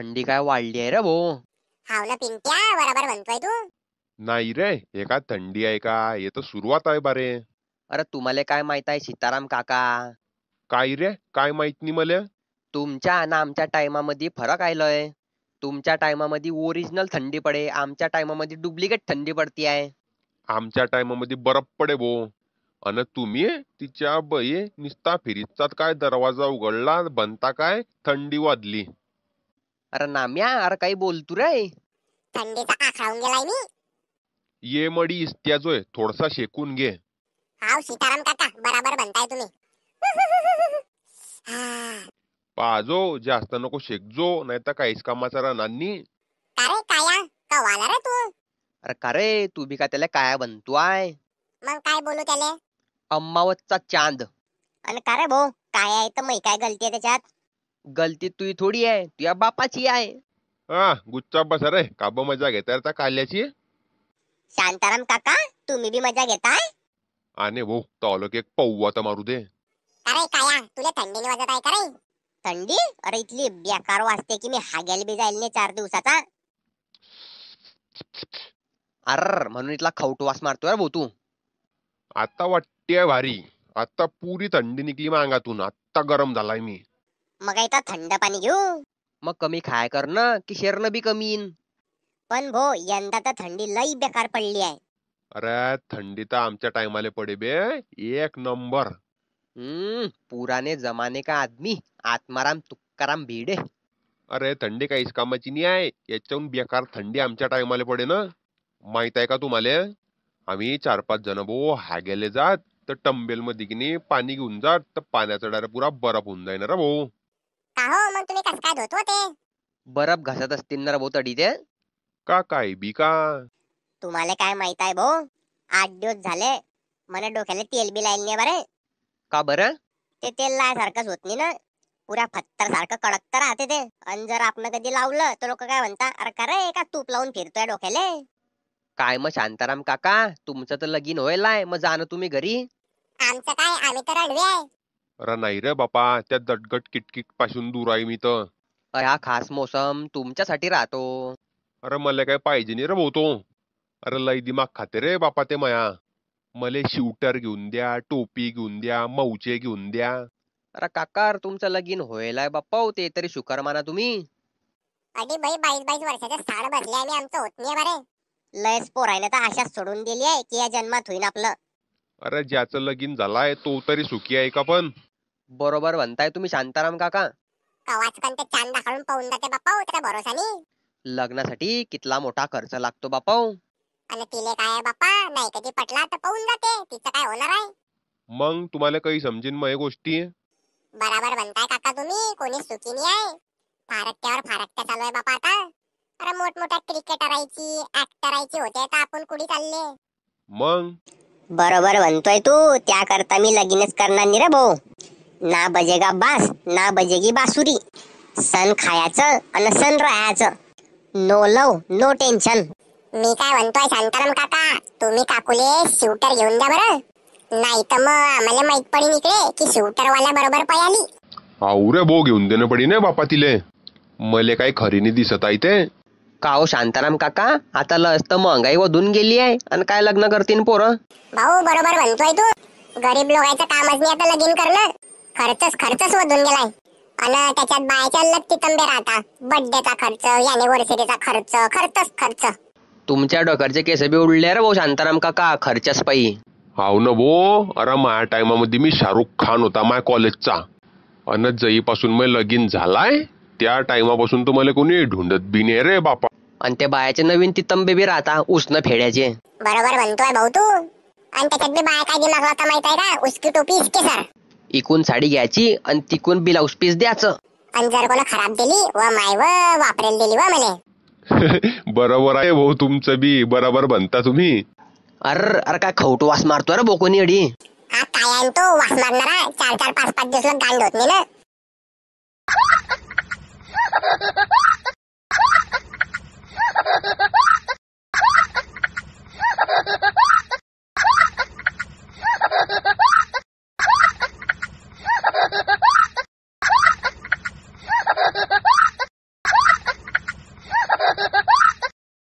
थंडी काय वाढली आहे रे भाऊ. हाव ना पिंट्या, बरोबर म्हणतोय तू. नाही रे, हे काय थंडी आहे का? हे तर सुरुवात आहे बारे. अरे तुम्हाला काय माहित आहे सीताराम काका? काय रे, काय माहित नाही मला. तुमच्या आणि आमच्या टायमामध्ये फरक आयलोय. तुमच्या टायमामध्ये ओरिजिनल थंडी पडे, आमच्या टायमामध्ये डुप्लिकेट थंडी पडती आहे. आमच्या टाइमामध्ये बर्फ पडे भो. अन तुम्ही तिच्या बये निस्ता फिरीतात काय, दरवाजा उघडला बनता काय थंडी वाजली. अरे नाम्या, अरे काही बोलतू रे? थंडीचा आखळावून गेलाय मी. ये मडी इस्त्याजोय, थोडसा शेकून घे. हाव सीताराम काका, बरोबर म्हणताय तुम्ही. हा. पाजो, जास्त नको शेकजो, नाही तर काहीच कामाचा राहणार नाही. का रे काया, कवाला रे तू? अरे का रे, तू बी का त्याला काय बनतो आहे? मग काय बोलू त्याले? अम्मावतचा चांद. आणि का रे भाऊ, काय आहे तर मै काय गलती आहे त्याच्यात? गलती तुझी थोडी आहे, तुझ्या बापाची आहे. हा, गुच्चा बसा रे, काब मजा घेता त्या काल्याची. शांताराम काका, तुम्ही बी मजा घेताय? आणि भाऊ तावलं एक पौवा तर मारू दे. अरे काया, तुला थंडीने वाजत आहे का रे? थंडी? अरे इथली बेकार वाजते की मी हाग्याला बी जाईल नाही 4 दिवसाचा. अर म्हणून इथला खवटू वास मारतोय रे भाऊ तू. आता वाटते भारी, आता पुरी थंडी निघली मांगातून, आता गरम झालाय मी. मग इथं थंड पाणी घेऊ. मग कमी खाय कर ना, की शेरनं बी कमी येईन. पण भो, यंदा तर थंडी लई बेकार पडली आहे. अरे थंडी तर आमच्या टायमाले पडे बे, एक नंबर. पुराने जमाने का आदमी, आत्माराम तुकाराम भिडे. अरे थंडी काहीच कामाची नाही आहे, याच्याहून बेकार थंडी आमच्या टायमाला पडे ना. माहित आहे का तुम्हाला? आम्ही 4-5 जण भाऊ हागेले जात, तर टंबेल मध्ये की नाही पाणी घेऊन जात, तर पाण्याचा डायरेक्ट पुरा बर्फ होऊन जाईना रे भाऊ. का हो, मग तुम्ही कसं काय धुत होते? बरफ घासत असतील ना रे भाऊ तडी ते. का काय बी का? तुम्हाला काय माहित आहे भो, 8 दिवस झाले मला डोक्याला तेल बी लाईल नाही बरे. का बरं? ते तेल लायसारखंच होत नाही ना, पुऱ्या फत्तर सारखं कडक तर राहते ते. आणि जर आपण कधी लावलं तर लोक काय म्हणता, अरे का रे का तूप लावून फिरतोय डोक्याले? काय मग शांताराम काका, तुमचं तर लगीन व्हायलाय, मग जाणं तुम्ही घरी. आमचं काय, आम्ही तर अडवे आहे. अरे नाही रे बापा, त्या दटगट किटकिट पासून दूर आहे मी तर. हा खास मोसम तुमच्यासाठी राहतो. अरे मला काय पाहिजे नाही रे भाऊ तो. अरे लय दिमाग खाते रे बापा ते माया. मले शूटर घेऊन द्या, टोपी घेऊन द्या, मौचे घेऊन द्या. अरे काका, तुमचं लगीन व्हायलाय बाप्पा, ते तरी शुकर माना तुम्ही. अडी बाई 22 वर्षाच्या साड बसले आम्ही, आमचं होत नाही बरे. लयच पोरायला तर आशा सोडून दिली आहे की या जन्मात होईन आपलं. अरे ज्याचं लगीन झालाय तो तरी सुखी आहे का पण? बरोबर म्हणताय तुम्ही शांताराम काका. कवाच पण ते चांद दाखवून पाहून जाते बाप्पा त्या भरोसानी. लग्नासाठी कितला मोठा खर्च लागतो बाप्पा. आणि तिले काय आहे बाप्पा, नाही कधी पटला तर पाहून जाते, तिचं काय होणार आहे? मग तुम्हाला काही समजेन मग हे गोष्टी? बराबर म्हणताय काका तुम्ही, कोणी सुखी नाही आहे. फारकत्यावर फारकत्या चालू आहे बापा आता. अरे मोठमोठ्या क्रिकेटरायची, ऍक्टरायची होते तर आपण कुठे चालले? मग बरोबर म्हणतोय तू, त्याकरता मी लगीनच करणार नाही रे भाऊ. ना बजेगा बास, ना बजेगी बासुरी. सण खायचं आणि सण राहायचं. नो लव, नो टेन्शन. मी काय म्हणतोय शांताराम काका, तुम्ही काकुले शूटर घेऊन द्या बरं. नाही तर मग आम्हाला माहित पडेल इकडे की शूटर वाला बरोबर पयाली. आऊ रे भाऊ, घेऊन देणं पडी ना बापा तिले. मले काय खरी नाही दिसत आहे ते. का हो शांताराम काका, आता लस तर महागाई वाढून गेली आहे, आणि काय लग्न करतीन पोरं? भाऊ बरोबर म्हणतोय तू, गरीब लोकांचं कामच नाही आता लगीन करणं. खर्चच वाढून गेलाय. आणि त्याच्यात बायच्या लत्ती तंबे राहता. बर्थडेचा खर्च, अॅनिव्हर्सरीचा खर्च. तुमच्या डोक्याचे केस बी उडले रे भाऊ शांताराम काका, खर्चच पायी. हाव ना भो. अरे माझ्या टायमामध्ये मी शाहरुख खान होता माझ्या कॉलेजचा. अन जईपासून मी लगीन झालाय त्या टाइमापासून तुम्हाला कोणी ढूंढत बी नाही रे बापा. आणि त्या बायाचे नवीन तितंबे बी राहता उसनं फेड्याचे. बरोबर म्हणतोय भाऊ तू. आणि त्याच्यात बी बाया काय दिमाग लावता माहित आहे का? उसकी टोपी इसके सर. इकून साडी घ्यायची आणि तिकून ब्लाऊज पीस द्यायचं. आणि जर कोणा खराब दिली व माय व वापरेल दिली व मले. बरोबर आहे भाऊ, तुमचं बी बरोबर म्हणता तुम्ही. अरे काय खवटू वास मारतोय रे बोकोनी अडी. हा काय आहे तो वास मारणारा, 4-4, 5-5 दिवस गांड होत नाही ना. Ha ha ha ha!